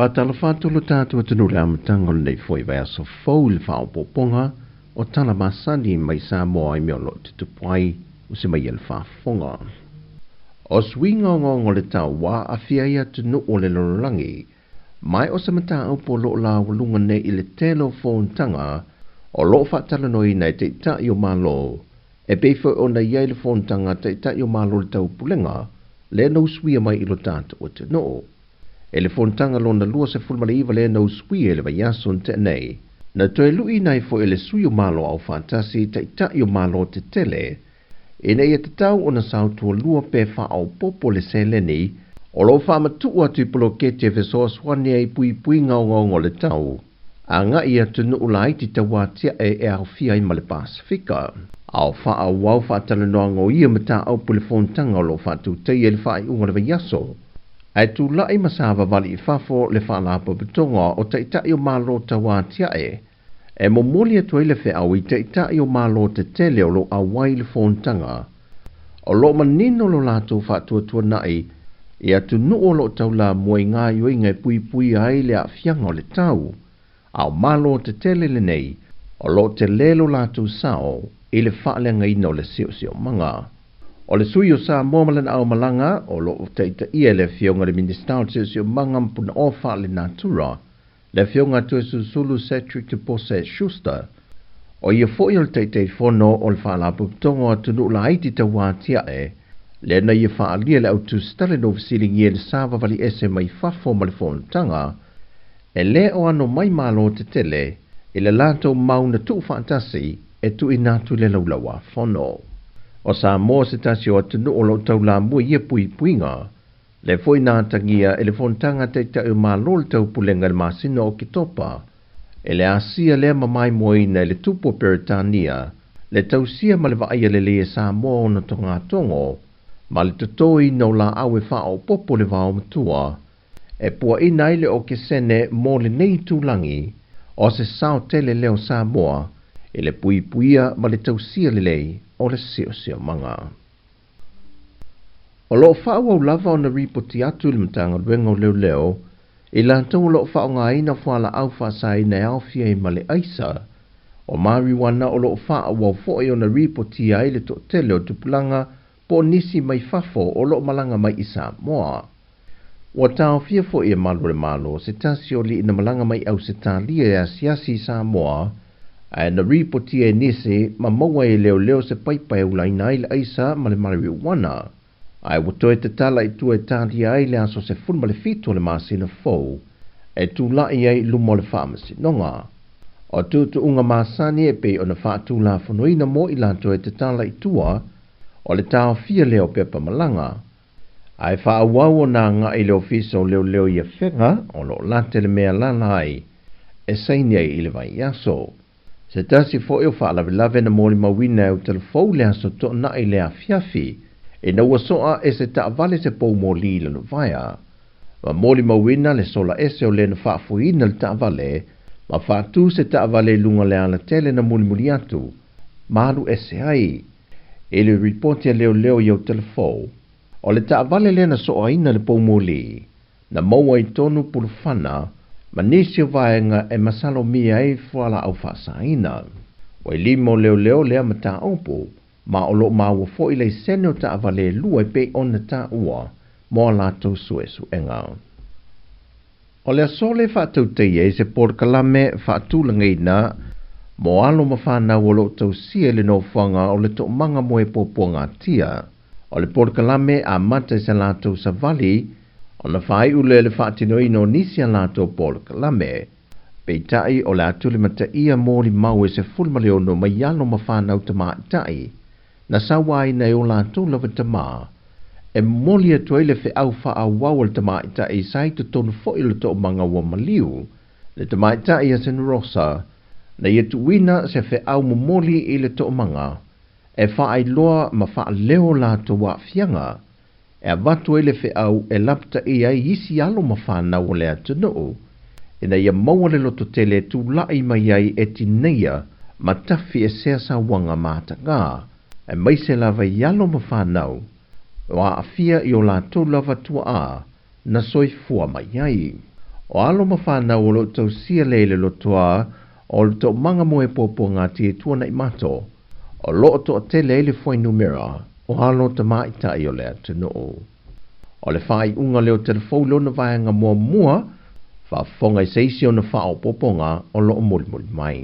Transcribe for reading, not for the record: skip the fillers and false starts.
Fatalafatu lo tātua tunu rea matanga nei foi vai aso fau le whao poponga o tala masani mai sa moa i meolo te tupuai o se mai ele whafonga. O swinga ngongo le tau wā a fia ia tunu o le lorolangi, mai o se mata au po lo la walunga nei i le telephone tanga o lo whatalanoi nei te ita i o malo, e peifo o na iai le phone tanga te ita i o malo le tau pulenga, le no swia mai i lo tātua o te no. E le fontanga lona lua se fulmana iwa le na usui e le vaiaso te nei. Na toe lui nai fo e le sui o malo au fantasi ta ita i o malo te tele. E nei e te tau o na sautua lua pe wha au popo le seleni, o lo wha matua tui polo kete ve soa swane e pui pui ngau ngau le tau. A nga ia tunu ulai ti ta watia e au fia i male Pasifika. Au wha au wau wha tala noa ngau ia mata au pole fontanga o lo wha tu te e le wha i unga le vaiaso. Ai tu lai masava vali i fafo le whalapo betonga o te itai o malo ta wātia e. E momoli atu le whi au i te itai o malo te tele o lo awai le fontanga. O lo manino lo lato whatua tua nai, i atu nuo lo tau la mua ngā yoi ngai pui pui ai le a fianga o le tau. Au malo te tele le nei, o lo te lelo lato sao, i le whaale ngai no le sio manga. O le sui o sa momalan au malanga, o lo te ita ia le fionga le ministau te sio manga mpuna ofa le natura, le fionga tue susulu Cedric te pose Schuster. O ia fo il te te fono o le whaalapu tongo atunu la haiti te wātia e, le na ia whaalia le au tu stale no visilingi e le sāwa vali ese mai fafo ma le fontanga, e le o ano mai malo te tele, e le lato mauna tu fantasi, e tu inatu le laulawa fono. O sa mo se tasi o atunu o lo tau la mua ia pui puinga, le foi nā tangia e le fontanga te ta u malo le tau pulenga le masino o kitopa, e le asia le mamai moina le tupo peritania, le tau sia ma le vaaya le le sa mo na tonga tongo, ma le tutoi no la awe wha o popo le vao matua, e pua ina ile o ke sene mo le nei tūlangi, o se sao tele leo sa moa, e le pui puia ma le tau sia le lei, o le sio manga. O lo whao au lava o na ripoti atu le matanga ruenga o leo, i lantou lo whao ngā ina whala au whaasai nei au fia i male aisa, o mariwana o lo whao au fōi o na ripoti ai le to tele o tupulanga po nisi mai fafo o lo malanga mai isa moa. Wa tau fia fōi e malo se tasi o li ina malanga mai au se tālia e siasi sa moa, ai na ripoti e nisi ma maua e leo se paipai u laina ile aisa ma le mariwana. Ai wato e te tala i tu e tāti ai le aso se fun ma le fito le masina fau, e tu lai ai lumo le whamasi nonga. O tu unga masani e pe o na whaatu la whanuina mo i lanto e te tala i tua, o le tau fia leo pepa malanga. Ai whaawau o nā ngā i leo fiso leo i a whenga, o lo late le mea lalai, e saini ai i le vai aso. Se tasi fo eo whaalawelawe na mōli mawina e o telefou le aso to na i le a fiafi, e na wasoa e se ta vale se pou mōli le no vaya. Ma mōli mawina le sola ese o le na whaafuina le ta vale, ma whaatu se ta vale lunga le ala tele na muli atu, malu ese ai. E le reportia leo i o telefou, o le ta vale le na soa ina le pou mōli, na maua i tonu pulufana, ma nisi o vaenga e masalo mia e fuala au whaasaina. Wai limo leo lea mata aupo, ma o lo maua fo i lei sene o ta avale lua e pe ona ta ua, mo la tau suesu enga. O lea sole whaatau teie se por kalame whaatulanga ina, mo alo mawhana o lo tau sia le no whanga o le to manga mo e poponga tia. O le por kalame a mata se la tau savali, o na whai ule le whaatino ino nisi a lato polo kalame, pei tai o le atule mata ia mōli mau e se fulmale ono mai alo ma whanau tama tai, na sawai nei o lato lava tama, e moli atu ele fe au wha au wawal tama tai sai te tonu fo ilo to manga wa maliu, le tama tai a sen rosa, na yetu wina se fe au moli ile to manga, e wha ai loa ma wha leo lato wa fianga, e watu ele fe au e lapta i ai isi alo ma whanau o le atunuu, e na ia maua le loto tele tu lai mai ai e tineia ma tafi e sea sa wanga mata ngā, e maise lava i alo ma whanau, wa a fia i o la tō lava tua a, na soi fua mai ai. O alo mawhana o lo tau sia leile lo toa o lo tau manga moe popo ngā tia tuana i mato. O lo to te leile foi numera o alo te maitai o lea te noo. O le whai unga leo telefolo na vaianga mua mua, wha fonga i seisi o na whao poponga o lo muli mai.